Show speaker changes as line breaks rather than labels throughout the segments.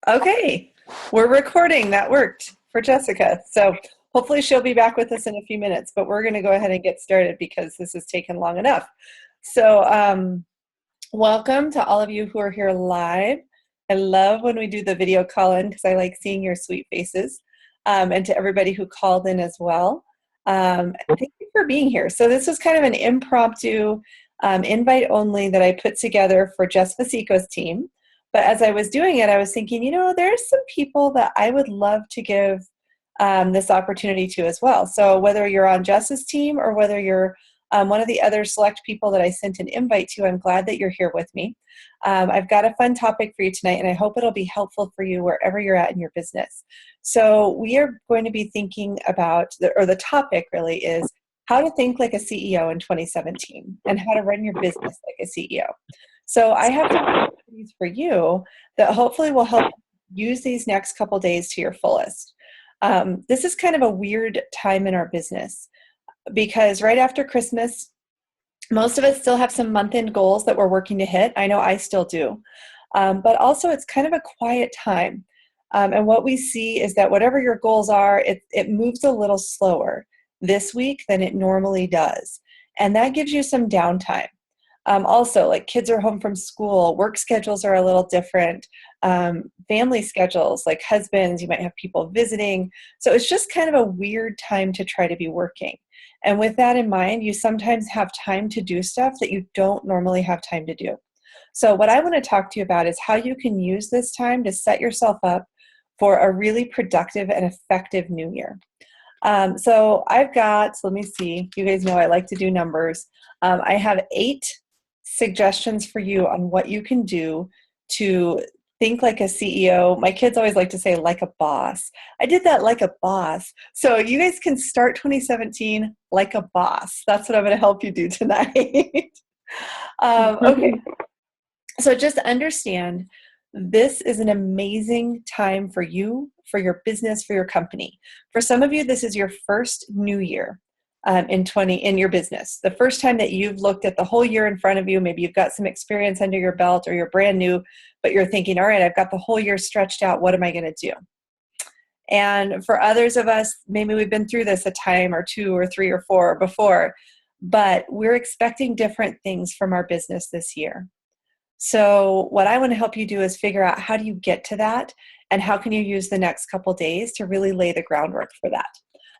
Okay, we're recording. That worked for Jessica. So hopefully she'll be back with us in a few minutes, but we're going to go ahead and get started because this has taken long enough. So welcome to all of you who are here live. I love when we do the video call in because I like seeing your sweet faces. And to everybody who called in as well. Thank you for being here. So this was kind of an impromptu invite only that I put together for Jess Vasico's team. But as I was doing it, I was thinking, there's some people that I would love to give this opportunity to as well. So whether you're on Jess's team or whether you're one of the other select people that I sent an invite to, I'm glad that you're here with me. I've got a fun topic for you tonight, and I hope it'll be helpful for you wherever you're at in your business. So we are going to be thinking about, the topic really is how to think like a CEO in 2017 and how to run your business like a CEO. So I have some opportunities for you that hopefully will help use these next couple days to your fullest. This is kind of a weird time in our business because right after Christmas, most of us still have some month-end goals that we're working to hit. I know I still do. But also it's kind of a quiet time. And what we see is that whatever your goals are, it moves a little slower this week than it normally does. And that gives you some downtime. Also, like kids are home from school, work schedules are a little different, family schedules, like husbands, you might have people visiting. So it's just kind of a weird time to try to be working. And with that in mind, you sometimes have time to do stuff that you don't normally have time to do. So what I want to talk to you about is how you can use this time to set yourself up for a really productive and effective new year. So I've got, let me see, you guys know I like to do numbers. I have 8 suggestions for you on what you can do to think like a CEO. My kids always like to say like a boss. I did that like a boss. So you guys can start 2017 like a boss. That's what I'm going to help you do tonight. Okay. So just understand this is an amazing time for you, for your business, for your company. For some of you, this is your first new year in your business. The first time that you've looked at the whole year in front of you, maybe you've got some experience under your belt or you're brand new, but you're thinking, all right, I've got the whole year stretched out. What am I going to do? And for others of us, maybe we've been through this a time or 2 or 3 or 4 before, but we're expecting different things from our business this year. So what I want to help you do is figure out how do you get to that and how can you use the next couple days to really lay the groundwork for that.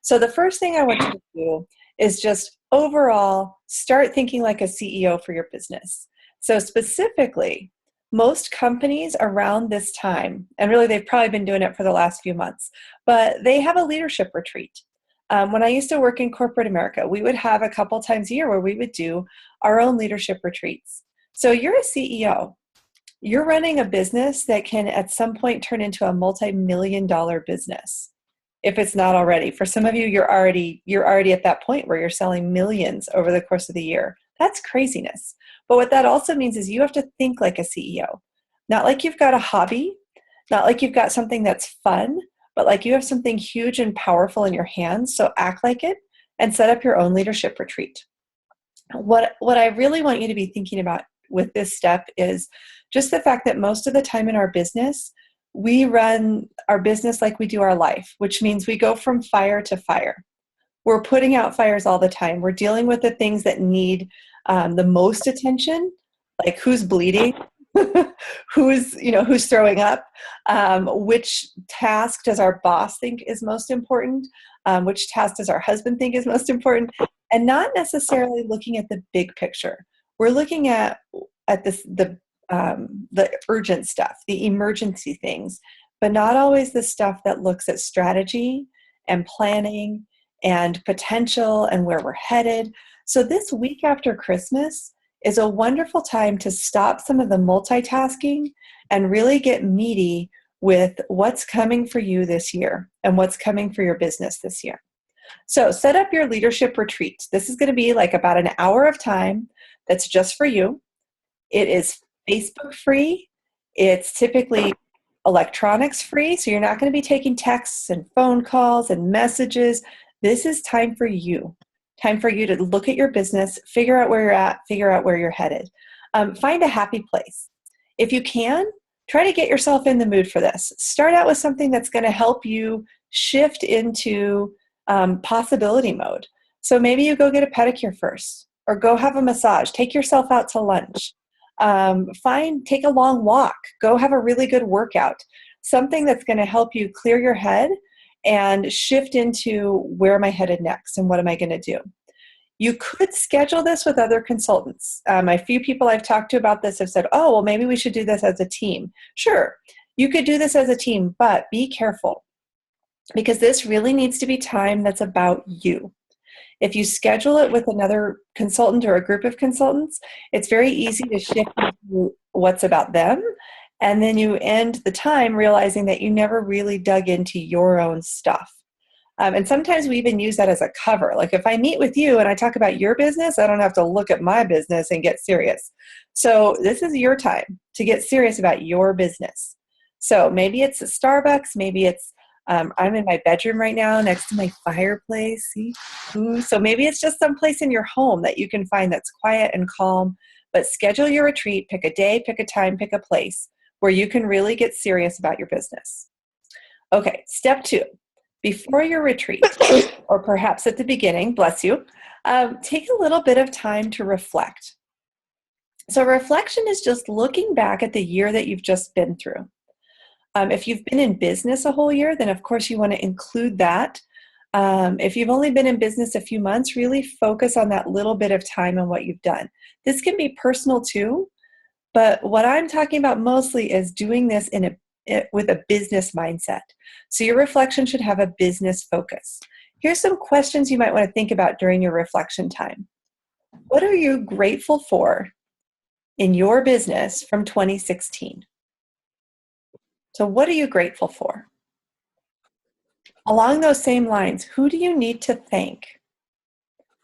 So the first thing I want you to do is just overall start thinking like a CEO for your business. So specifically, most companies around this time, and really they've probably been doing it for the last few months, but they have a leadership retreat. When I used to work in corporate America, we would have a couple times a year where we would do our own leadership retreats. So you're a CEO. You're running a business that can at some point turn into a multi-million-dollar business, if it's not already. For some of you, you're already at that point where you're selling millions over the course of the year. That's craziness. But what that also means is you have to think like a CEO. Not like you've got a hobby, not like you've got something that's fun, but like you have something huge and powerful in your hands. So act like it and set up your own leadership retreat. What I really want you to be thinking about with this step is just the fact that most of the time in our business, we run our business like we do our life, which means we go from fire to fire. We're putting out fires all the time. We're dealing with the things that need the most attention, like who's bleeding, who's throwing up, which task does our boss think is most important, which task does our husband think is most important, and not necessarily looking at the big picture. We're looking at the urgent stuff, the emergency things, but not always the stuff that looks at strategy and planning and potential and where we're headed. So this week after Christmas is a wonderful time to stop some of the multitasking and really get meaty with what's coming for you this year and what's coming for your business this year. So set up your leadership retreat. This is going to be like about an hour of time that's just for you. It is Facebook free. It's typically electronics free, so you're not going to be taking texts and phone calls and messages. This is time for you to look at your business, figure out where you're at, figure out where you're headed. Find a happy place. If you can, try to get yourself in the mood for this. Start out with something that's going to help you shift into possibility mode. So maybe you go get a pedicure first, or go have a massage. Take yourself out to lunch. Take a long walk. Go have a really good workout. Something that's going to help you clear your head and shift into where am I headed next and what am I going to do. You could schedule this with other consultants. A few people I've talked to about this have said, oh, well, maybe we should do this as a team. Sure, you could do this as a team, but be careful, because this really needs to be time that's about you. If you schedule it with another consultant or a group of consultants, it's very easy to shift into what's about them, and then you end the time realizing that you never really dug into your own stuff. And sometimes we even use that as a cover. Like if I meet with you and I talk about your business, I don't have to look at my business and get serious. So this is your time to get serious about your business. So maybe it's a Starbucks, maybe it's I'm in my bedroom right now next to my fireplace. See? So maybe it's just someplace in your home that you can find that's quiet and calm, but schedule your retreat, pick a day, pick a time, pick a place where you can really get serious about your business. Okay, step 2. Before your retreat, or perhaps at the beginning, bless you, take a little bit of time to reflect. So reflection is just looking back at the year that you've just been through. If you've been in business a whole year, then of course you want to include that. If you've only been in business a few months, really focus on that little bit of time and what you've done. This can be personal too, but what I'm talking about mostly is doing this with a business mindset. So your reflection should have a business focus. Here's some questions you might want to think about during your reflection time. What are you grateful for in your business from 2016? So what are you grateful for? Along those same lines, who do you need to thank?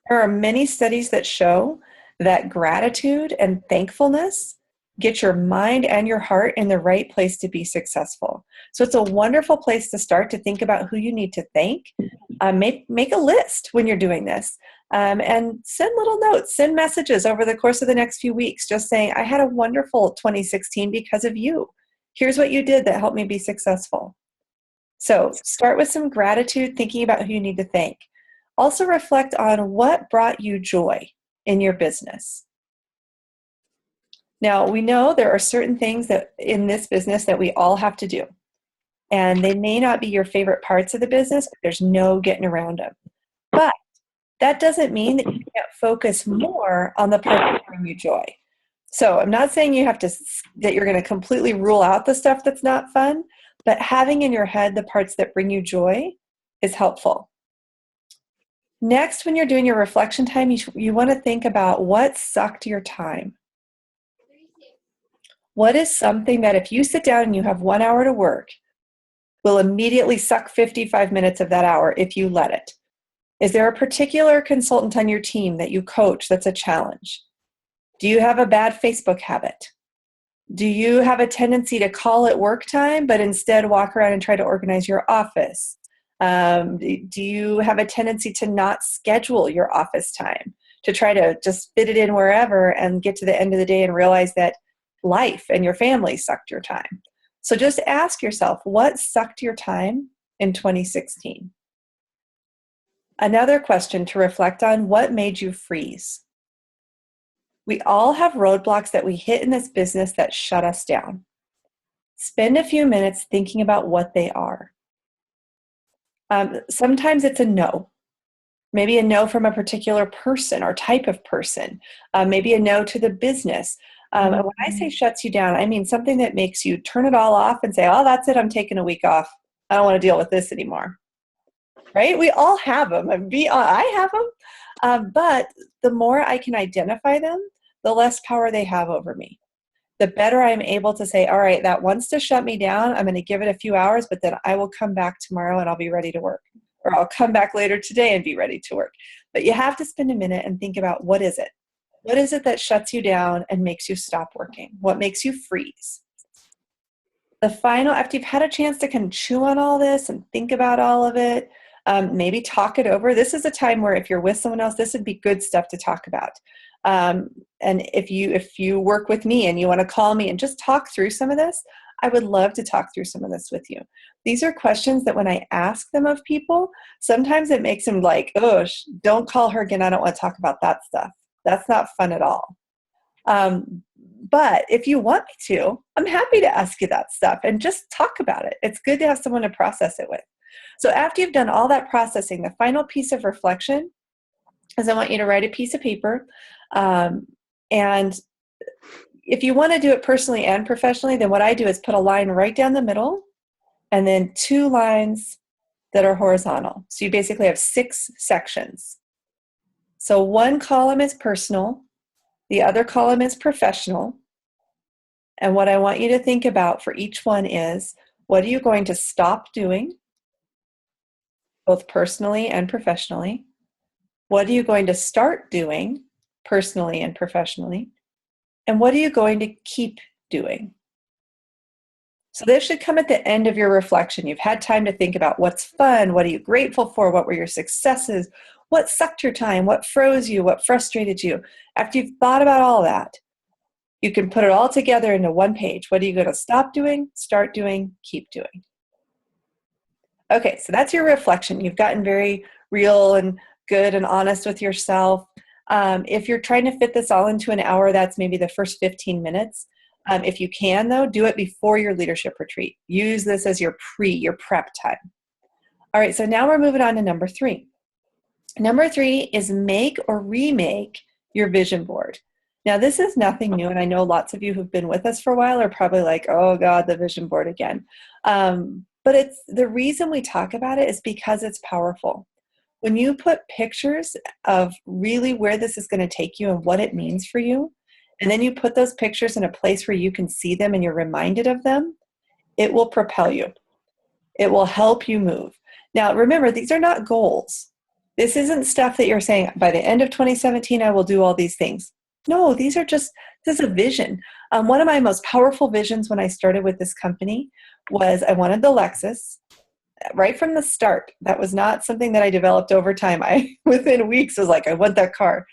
There are many studies that show that gratitude and thankfulness get your mind and your heart in the right place to be successful. So it's a wonderful place to start to think about who you need to thank. Make a list when you're doing this, and send little notes, send messages over the course of the next few weeks, just saying, I had a wonderful 2016 because of you. Here's what you did that helped me be successful. So start with some gratitude, thinking about who you need to thank. Also reflect on what brought you joy in your business. Now, we know there are certain things that in this business that we all have to do. And they may not be your favorite parts of the business, but there's no getting around them. But that doesn't mean that you can't focus more on the parts that bring you joy. So I'm not saying that you're going to completely rule out the stuff that's not fun, but having in your head the parts that bring you joy is helpful. Next, when you're doing your reflection time, you want to think about what sucked your time. What is something that if you sit down and you have 1 hour to work, will immediately suck 55 minutes of that hour if you let it? Is there a particular consultant on your team that you coach that's a challenge? Do you have a bad Facebook habit? Do you have a tendency to call it work time, but instead walk around and try to organize your office? Do you have a tendency to not schedule your office time, to try to just fit it in wherever and get to the end of the day and realize that life and your family sucked your time? So just ask yourself, what sucked your time in 2016? Another question to reflect on, what made you freeze? We all have roadblocks that we hit in this business that shut us down. Spend a few minutes thinking about what they are. Sometimes it's a no. Maybe a no from a particular person or type of person. Maybe a no to the business. And when I say shuts you down, I mean something that makes you turn it all off and say, oh, that's it, I'm taking a week off. I don't want to deal with this anymore. Right? We all have them. I have them. But the more I can identify them, the less power they have over me. The better I'm able to say, all right, that wants to shut me down. I'm going to give it a few hours, but then I will come back tomorrow and I'll be ready to work. Or I'll come back later today and be ready to work. But you have to spend a minute and think about, what is it? What is it that shuts you down and makes you stop working? What makes you freeze? The final, after you've had a chance to kind of chew on all this and think about all of it, maybe talk it over. This is a time where if you're with someone else, this would be good stuff to talk about. And if you work with me and you want to call me and just talk through some of this, I would love to talk through some of this with you. These are questions that when I ask them of people, sometimes it makes them like, oh, don't call her again. I don't want to talk about that stuff. That's not fun at all. But if you want me to, I'm happy to ask you that stuff and just talk about it. It's good to have someone to process it with. So after you've done all that processing, the final piece of reflection is I want you to write a piece of paper. And if you want to do it personally and professionally, then what I do is put a line right down the middle and then 2 lines that are horizontal. So you basically have 6 sections. So one column is personal, the other column is professional. And what I want you to think about for each one is, what are you going to stop doing, both personally and professionally? What are you going to start doing, personally and professionally? And what are you going to keep doing? So this should come at the end of your reflection. You've had time to think about what's fun, what are you grateful for, what were your successes, what sucked your time, what froze you, what frustrated you. After you've thought about all that, you can put it all together into one page. What are you going to stop doing, start doing, keep doing? Okay, so that's your reflection. You've gotten very real and good and honest with yourself. If you're trying to fit this all into an hour, that's maybe the first 15 minutes. If you can, though, do it before your leadership retreat. Use this as your prep time. All right, so now we're moving on to number 3. Number 3 is make or remake your vision board. Now, this is nothing new, and I know lots of you who've been with us for a while are probably like, oh God, the vision board again. But it's the reason we talk about it is because it's powerful. When you put pictures of really where this is going to take you and what it means for you, and then you put those pictures in a place where you can see them and you're reminded of them, it will propel you. It will help you move. Now, remember, these are not goals. This isn't stuff that you're saying, by the end of 2017, I will do all these things. No, this is a vision. One of my most powerful visions when I started with this company was I wanted the Lexus. Right from the start. That was not something that I developed over time. I, within weeks, was like, I want that car.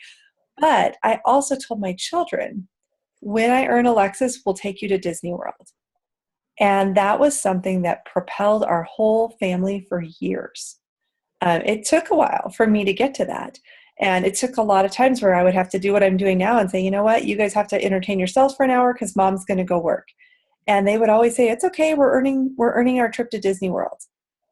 But I also told my children, when I earn a Lexus, we'll take you to Disney World. And that was something that propelled our whole family for years. It took a while for me to get to that. And it took a lot of times where I would have to do what I'm doing now and say, you know what, you guys have to entertain yourselves for an hour because mom's going to go work. And they would always say, it's okay, we're earning our trip to Disney World.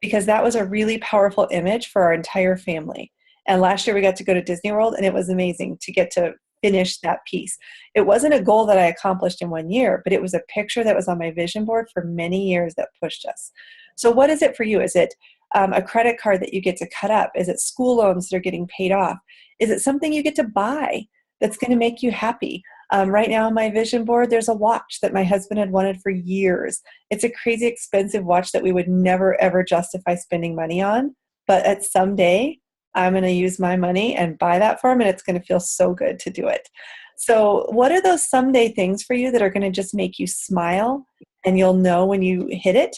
Because that was a really powerful image for our entire family. And last year we got to go to Disney World, and it was amazing to get to finish that piece. It wasn't a goal that I accomplished in 1 year, but it was a picture that was on my vision board for many years that pushed us. So what is it for you? Is it a credit card that you get to cut up? Is it school loans that are getting paid off? Is it something you get to buy that's going to make you happy? Right now on my vision board, there's a watch that my husband had wanted for years. It's a crazy expensive watch that we would never, ever justify spending money on. But at someday, I'm going to use my money and buy that for him, and it's going to feel so good to do it. So what are those someday things for you that are going to just make you smile, and you'll know when you hit it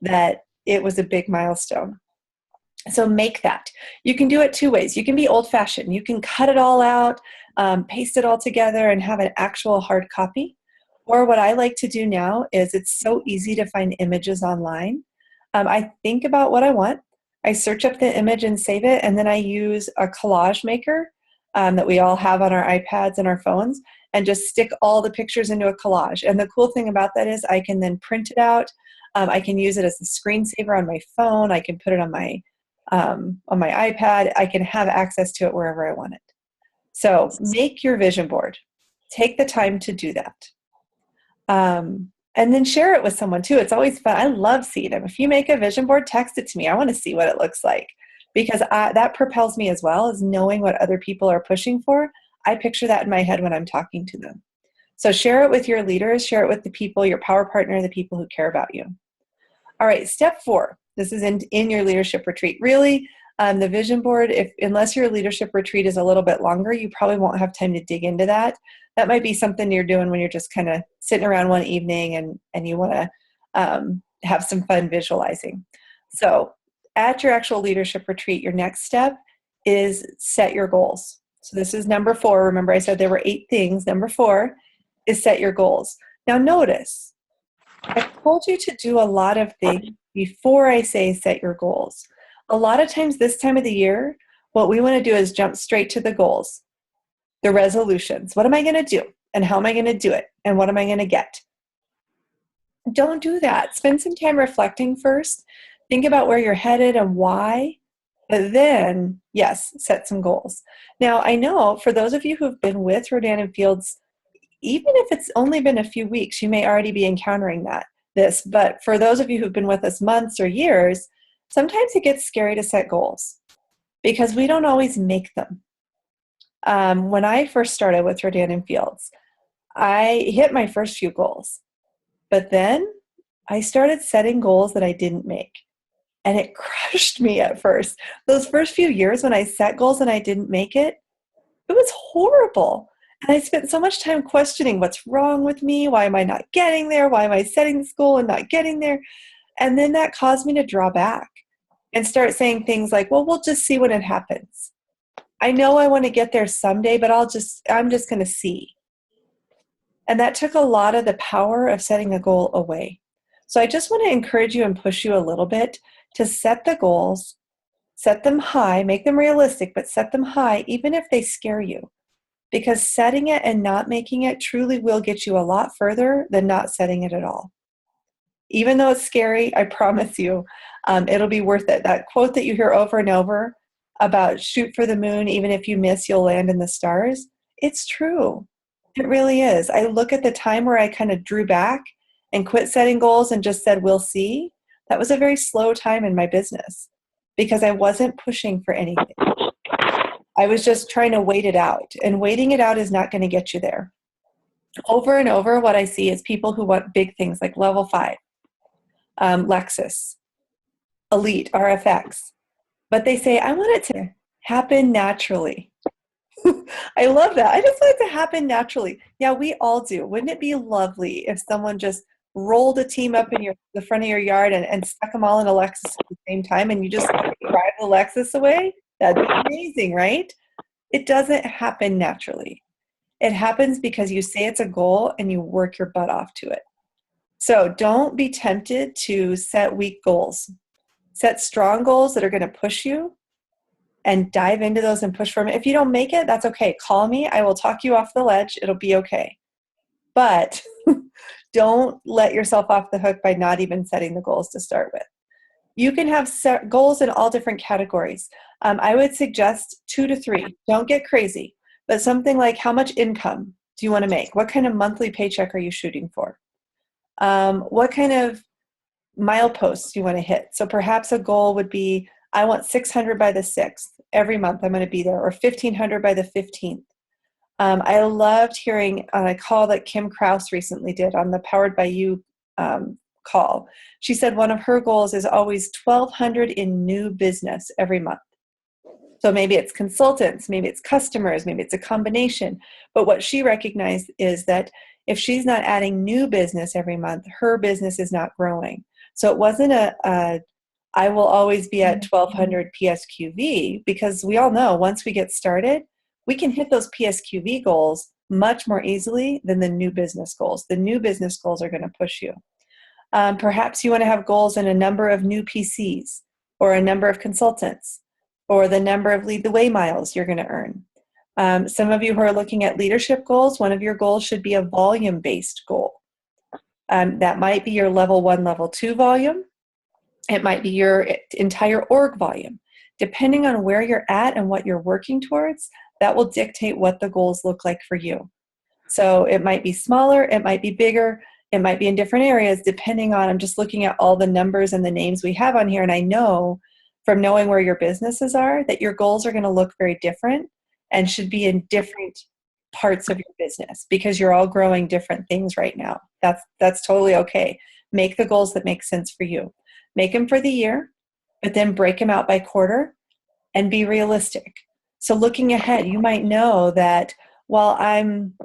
that it was a big milestone? So make that. You can do it 2 ways. You can be old-fashioned. You can cut it all out, paste it all together, and have an actual hard copy. Or what I like to do now is it's so easy to find images online. I think about what I want. I search up the image and save it, and then I use a collage maker that we all have on our iPads and our phones, and just stick all the pictures into a collage. And the cool thing about that is I can then print it out. I can use it as a screensaver on my phone. I can put it on my iPad. I can have access to it wherever I want it. So make your vision board. Take the time to do that. And then share it with someone too. It's always fun. I love seeing them. If you make a vision board, text it to me. I want to see what it looks like, because that propels me as well, as knowing what other people are pushing for. I picture that in my head when I'm talking to them. So share it with your leaders, share it with the people, your power partner, the people who care about you. All right, step 4. This is in your leadership retreat. Really, the vision board, unless your leadership retreat is a little bit longer, you probably won't have time to dig into that. That might be something you're doing when you're just kind of sitting around one evening and you want to have some fun visualizing. So at your actual leadership retreat, your next step is set your goals. So this is number 4. Remember I said there were 8 things. Number 4 is set your goals. Now notice, I told you to do a lot of things before I say set your goals. A lot of times this time of the year, what we want to do is jump straight to the goals, the resolutions. What am I going to do? And how am I going to do it? And what am I going to get? Don't do that. Spend some time reflecting first. Think about where you're headed and why. But then, yes, set some goals. Now, I know for those of you who've been with Rodan and Fields, even if it's only been a few weeks, you may already be encountering this. But for those of you who've been with us months or years, sometimes it gets scary to set goals because we don't always make them. When I first started with Rodan and Fields, I hit my first few goals. But then I started setting goals that I didn't make. And it crushed me at first. Those first few years when I set goals and I didn't make it, it was horrible. And I spent so much time questioning what's wrong with me. Why am I not getting there? Why am I setting this goal and not getting there? And then that caused me to draw back and start saying things like, well, we'll just see when it happens. I know I want to get there someday, but I'm just going to see. And that took a lot of the power of setting a goal away. So I just want to encourage you and push you a little bit to set the goals, set them high, make them realistic, but set them high even if they scare you. Because setting it and not making it truly will get you a lot further than not setting it at all. Even though it's scary, I promise you, it'll be worth it. That quote that you hear over and over about shoot for the moon, even if you miss, you'll land in the stars. It's true. It really is. I look at the time where I kind of drew back and quit setting goals and just said, we'll see. That was a very slow time in my business because I wasn't pushing for anything. I was just trying to wait it out, and waiting it out is not going to get you there. Over and over, what I see is people who want big things like level 5, Lexus, Elite, RFX, but they say, I want it to happen naturally. I love that. I just want it to happen naturally. Yeah, we all do. Wouldn't it be lovely if someone just rolled a team up in the front of your yard and stuck them all in a Lexus at the same time and you just drive the Lexus away? That'd be amazing, right? It doesn't happen naturally. It happens because you say it's a goal and you work your butt off to it. So don't be tempted to set weak goals. Set strong goals that are going to push you and dive into those and push for them. If you don't make it, that's okay. Call me. I will talk you off the ledge. It'll be okay. But don't let yourself off the hook by not even setting the goals to start with. You can have goals in all different categories. I would suggest 2 to 3. Don't get crazy. But something like, how much income do you want to make? What kind of monthly paycheck are you shooting for? What kind of mileposts do you want to hit? So perhaps a goal would be, I want 600 by the 6th. Every month I'm going to be there, or 1,500 by the 15th. I loved hearing on a call that Kim Krause recently did on the Powered by You call. She said one of her goals is always 1,200 in new business every month. So maybe it's consultants, maybe it's customers, maybe it's a combination. But what she recognized is that if she's not adding new business every month, her business is not growing. So it wasn't I will always be at 1,200 PSQV, because we all know once we get started, we can hit those PSQV goals much more easily than the new business goals. The new business goals are going to push you. Perhaps you want to have goals in a number of new PCs, or a number of consultants, or the number of Lead the Way miles you're going to earn. Some of you who are looking at leadership goals, one of your goals should be a volume-based goal. That might be your level 1, level 2 volume. It might be your entire org volume. Depending on where you're at and what you're working towards, that will dictate what the goals look like for you. So it might be smaller, it might be bigger, it might be in different areas, depending on, I'm just looking at all the numbers and the names we have on here, and I know from knowing where your businesses are that your goals are going to look very different and should be in different parts of your business, because you're all growing different things right now. That's totally okay. Make the goals that make sense for you. Make them for the year, but then break them out by quarter and be realistic. So looking ahead, you might know that, well, I'm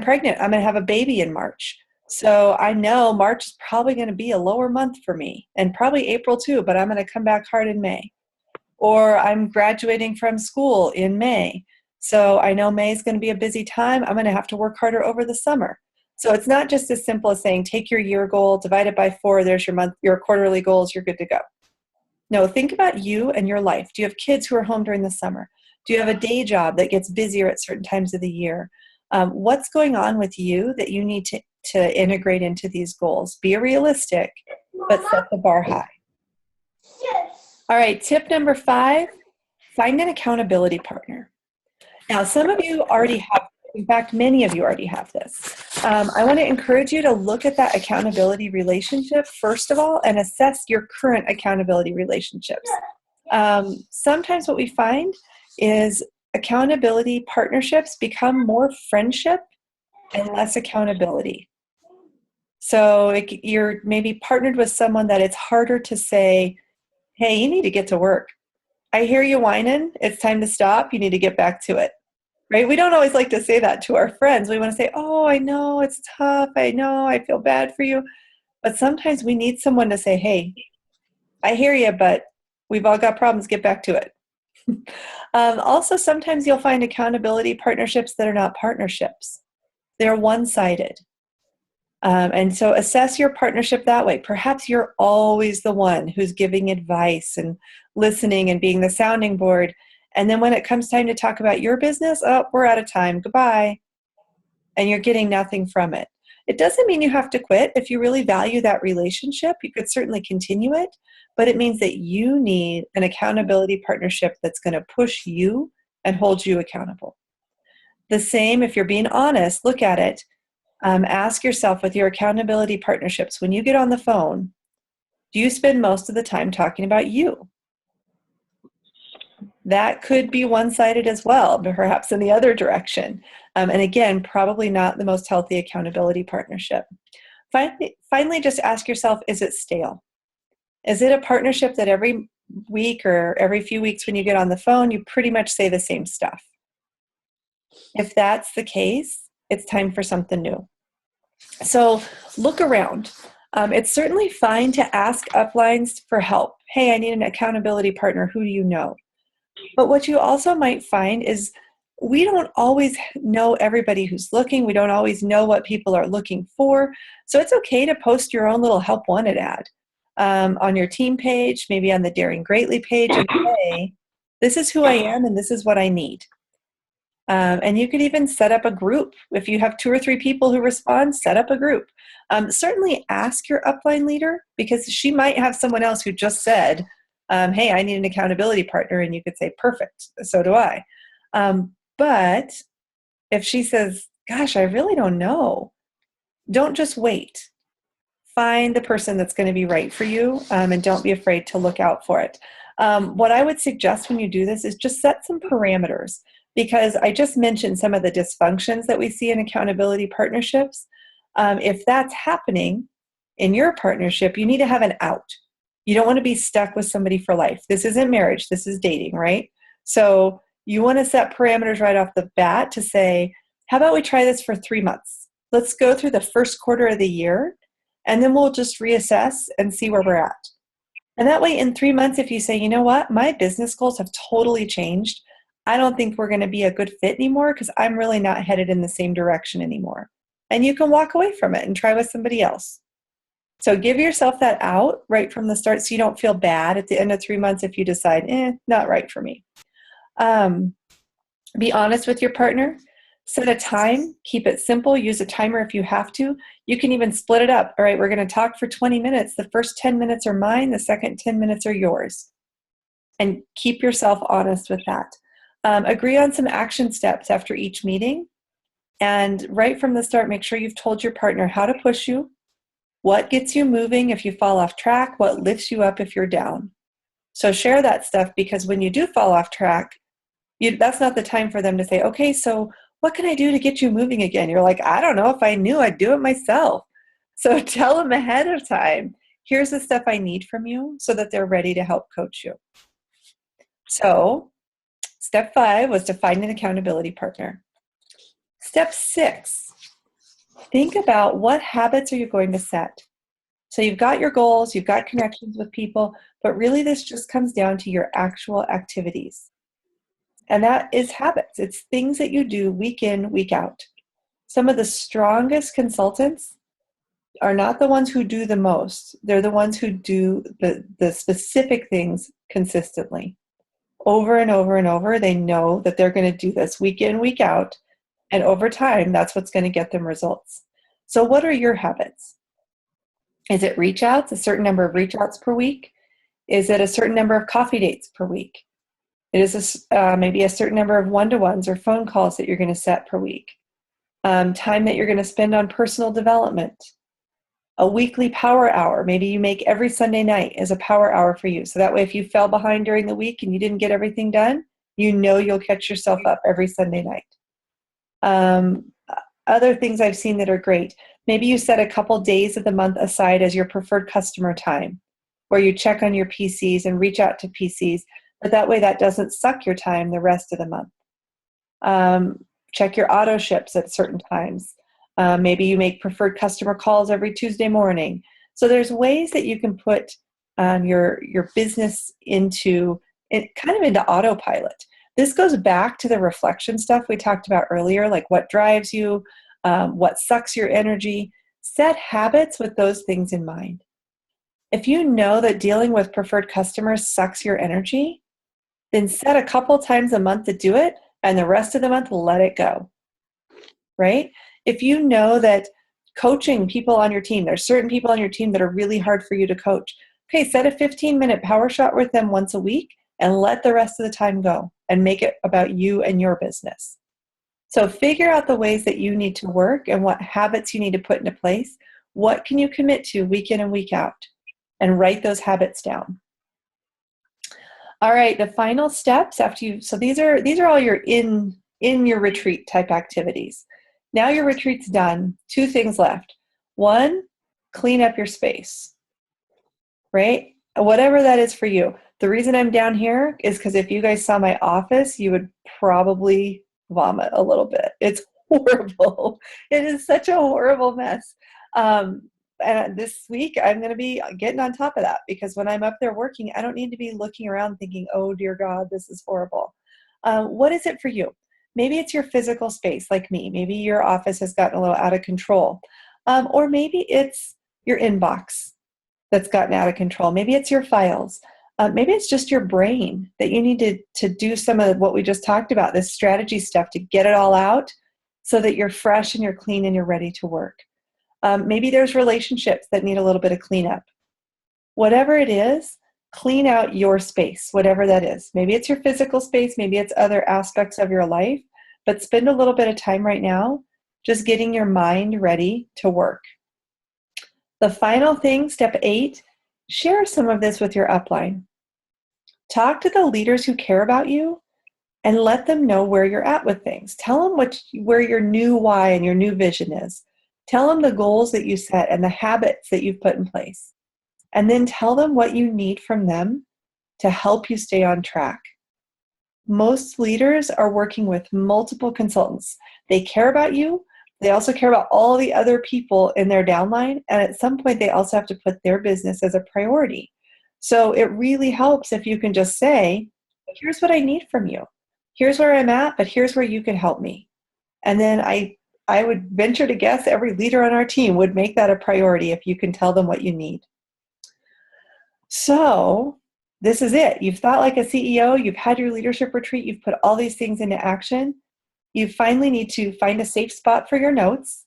pregnant. I'm going to have a baby in March. So I know March is probably going to be a lower month for me, and probably April too, but I'm going to come back hard in May. Or I'm graduating from school in May. So I know May is going to be a busy time. I'm going to have to work harder over the summer. So it's not just as simple as saying, take your year goal, divide it by 4, there's your quarterly goals, you're good to go. No, think about you and your life. Do you have kids who are home during the summer? Do you have a day job that gets busier at certain times of the year? What's going on with you that you need to integrate into these goals? Be realistic, but set the bar high. All right, tip number 5, find an accountability partner. Now, some of you already have, in fact, many of you already have this. I want to encourage you to look at that accountability relationship, first of all, and assess your current accountability relationships. Sometimes what we find is accountability partnerships become more friendship and less accountability. So you're maybe partnered with someone that it's harder to say, hey, you need to get to work. I hear you whining. It's time to stop. You need to get back to it. Right? We don't always like to say that to our friends. We want to say, oh, I know it's tough. I know. I feel bad for you. But sometimes we need someone to say, hey, I hear you, but we've all got problems. Get back to it. Also, sometimes you'll find accountability partnerships that are not partnerships. They're one-sided. And so assess your partnership that way. Perhaps you're always the one who's giving advice and listening and being the sounding board. And then when it comes time to talk about your business, oh, we're out of time. Goodbye. And you're getting nothing from it. It doesn't mean you have to quit. If you really value that relationship, you could certainly continue it. But it means that you need an accountability partnership that's going to push you and hold you accountable. The same, if you're being honest, look at it. Ask yourself with your accountability partnerships, when you get on the phone, do you spend most of the time talking about you? That could be one-sided as well, but perhaps in the other direction. And again, probably not the most healthy accountability partnership. Finally, just ask yourself, is it stale? Is it a partnership that every week or every few weeks when you get on the phone, you pretty much say the same stuff? If that's the case, it's time for something new. So look around. It's certainly fine to ask uplines for help. Hey, I need an accountability partner. Who do you know? But what you also might find is we don't always know everybody who's looking. We don't always know what people are looking for. So it's okay to post your own little help wanted ad on your team page, maybe on the Daring Greatly page, and say, this is who I am and this is what I need. And you could even set up a group. If you have 2 or 3 people who respond, set up a group. Certainly ask your upline leader, because she might have someone else who just said, hey, I need an accountability partner. And you could say, perfect, so do I. But if she says, gosh, I really don't know, don't just wait. Find the person that's going to be right for you, and don't be afraid to look out for it. What I would suggest when you do this is just set some parameters, because I just mentioned some of the dysfunctions that we see in accountability partnerships. If that's happening in your partnership, you need to have an out. You don't want to be stuck with somebody for life. This isn't marriage, this is dating, right? So you want to set parameters right off the bat to say, how about we try this for 3 months? Let's go through the first quarter of the year, and then we'll just reassess and see where we're at. And that way, in 3 months, if you say, you know what, my business goals have totally changed, I don't think we're going to be a good fit anymore because I'm really not headed in the same direction anymore. And you can walk away from it and try with somebody else. So give yourself that out right from the start so you don't feel bad at the end of 3 months if you decide, not right for me. Be honest with your partner. Set a time. Keep it simple. Use a timer if you have to. You can even split it up. All right, we're going to talk for 20 minutes. The first 10 minutes are mine. The second 10 minutes are yours. And keep yourself honest with that. Agree on some action steps after each meeting. And right from the start, make sure you've told your partner how to push you, what gets you moving if you fall off track, what lifts you up if you're down. So share that stuff, because when you do fall off track, that's not the time for them to say, okay, so what can I do to get you moving again? You're like, I don't know. If I knew, I'd do it myself. So tell them ahead of time, here's the stuff I need from you, so that they're ready to help coach you. So step 5 was to find an accountability partner. Step 6, think about what habits are you going to set. So you've got your goals, you've got connections with people, but really this just comes down to your actual activities. And that is habits. It's things that you do week in, week out. Some of the strongest consultants are not the ones who do the most. They're the ones who do the specific things consistently. Over and over and over, they know that they're going to do this week in, week out. And over time, that's what's going to get them results. So what are your habits? Is it reach outs, a certain number of reach outs per week? Is it a certain number of coffee dates per week? It is maybe a certain number of one-to-ones or phone calls that you're going to set per week. Time that you're going to spend on personal development. A weekly power hour. Maybe you make every Sunday night as a power hour for you. So that way, if you fell behind during the week and you didn't get everything done, you know you'll catch yourself up every Sunday night. Other things I've seen that are great. Maybe you set a couple days of the month aside as your preferred customer time, where you check on your PCs and reach out to PCs, but that way that doesn't suck your time the rest of the month. Check your auto ships at certain times. Maybe you make preferred customer calls every Tuesday morning. So there's ways that you can put your business into autopilot. This goes back to the reflection stuff we talked about earlier, like what drives you, what sucks your energy. Set habits with those things in mind. If you know that dealing with preferred customers sucks your energy, then set a couple times a month to do it, and the rest of the month, let it go, right? If you know that coaching people on your team, there's certain people on your team that are really hard for you to coach. Okay, set a 15-minute power shot with them once a week and let the rest of the time go and make it about you and your business. So figure out the ways that you need to work and what habits you need to put into place. What can you commit to week in and week out? And write those habits down. All right, the final steps after you, so these are all your in your retreat type activities. Now your retreat's done, 2 things left. 1, clean up your space, right? Whatever that is for you. The reason I'm down here is because if you guys saw my office, you would probably vomit a little bit. It's horrible. It is such a horrible mess. And this week, I'm going to be getting on top of that because when I'm up there working, I don't need to be looking around thinking, oh, dear God, this is horrible. What is it for you? Maybe it's your physical space like me. Maybe your office has gotten a little out of control. Or maybe it's your inbox that's gotten out of control. Maybe it's your files. Maybe it's just your brain that you need to do some of what we just talked about, this strategy stuff to get it all out so that you're fresh and you're clean and you're ready to work. Maybe there's relationships that need a little bit of cleanup. Whatever it is, clean out your space, whatever that is. Maybe it's your physical space, maybe it's other aspects of your life, but spend a little bit of time right now just getting your mind ready to work. The final thing, step 8, share some of this with your upline. Talk to the leaders who care about you and let them know where you're at with things. Tell them where your new why and your new vision is. Tell them the goals that you set and the habits that you've put in place. And then tell them what you need from them to help you stay on track. Most leaders are working with multiple consultants. They care about you. They also care about all the other people in their downline. And at some point, they also have to put their business as a priority. So it really helps if you can just say, here's what I need from you. Here's where I'm at, but here's where you can help me. And then I would venture to guess every leader on our team would make that a priority if you can tell them what you need. So this is it. You've thought like a CEO. You've had your leadership retreat. You've put all these things into action. You finally need to find a safe spot for your notes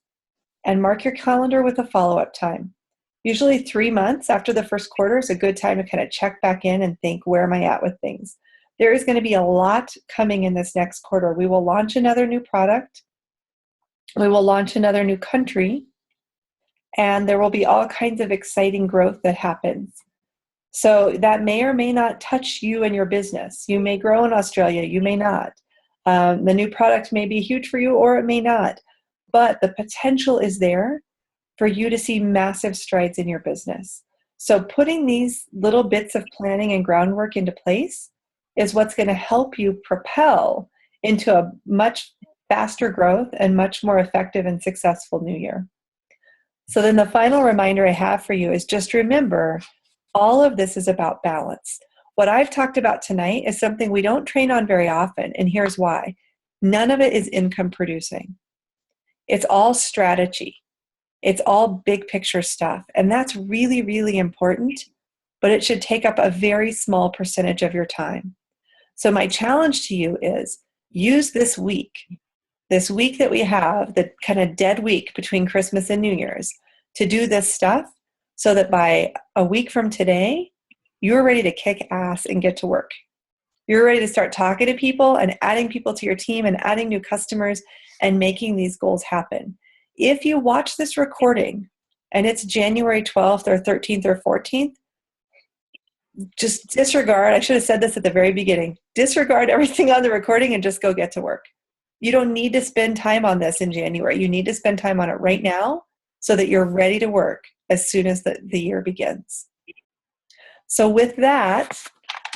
and mark your calendar with a follow-up time. Usually 3 months after the first quarter is a good time to kind of check back in and think, where am I at with things? There is going to be a lot coming in this next quarter. We will launch another new product. We will launch another new country. And there will be all kinds of exciting growth that happens. So that may or may not touch you and your business. You may grow in Australia. You may not. The new product may be huge for you or it may not. But the potential is there for you to see massive strides in your business. So putting these little bits of planning and groundwork into place is what's going to help you propel into a much faster growth and much more effective and successful new year. So then the final reminder I have for you is just remember, all of this is about balance. What I've talked about tonight is something we don't train on very often, and here's why. None of it is income producing. It's all strategy. It's all big picture stuff, and that's really, really important, but it should take up a very small percentage of your time. So my challenge to you is use this week that we have, the kind of dead week between Christmas and New Year's, to do this stuff so that by a week from today, you're ready to kick ass and get to work. You're ready to start talking to people and adding people to your team and adding new customers and making these goals happen. If you watch this recording and it's January 12th or 13th or 14th, just disregard, I should have said this at the very beginning, disregard everything on the recording and just go get to work. You don't need to spend time on this in January. You need to spend time on it right now so that you're ready to work as soon as the year begins. So with that,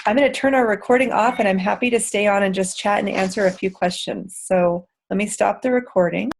I'm going to turn our recording off, and I'm happy to stay on and just chat and answer a few questions. So let me stop the recording.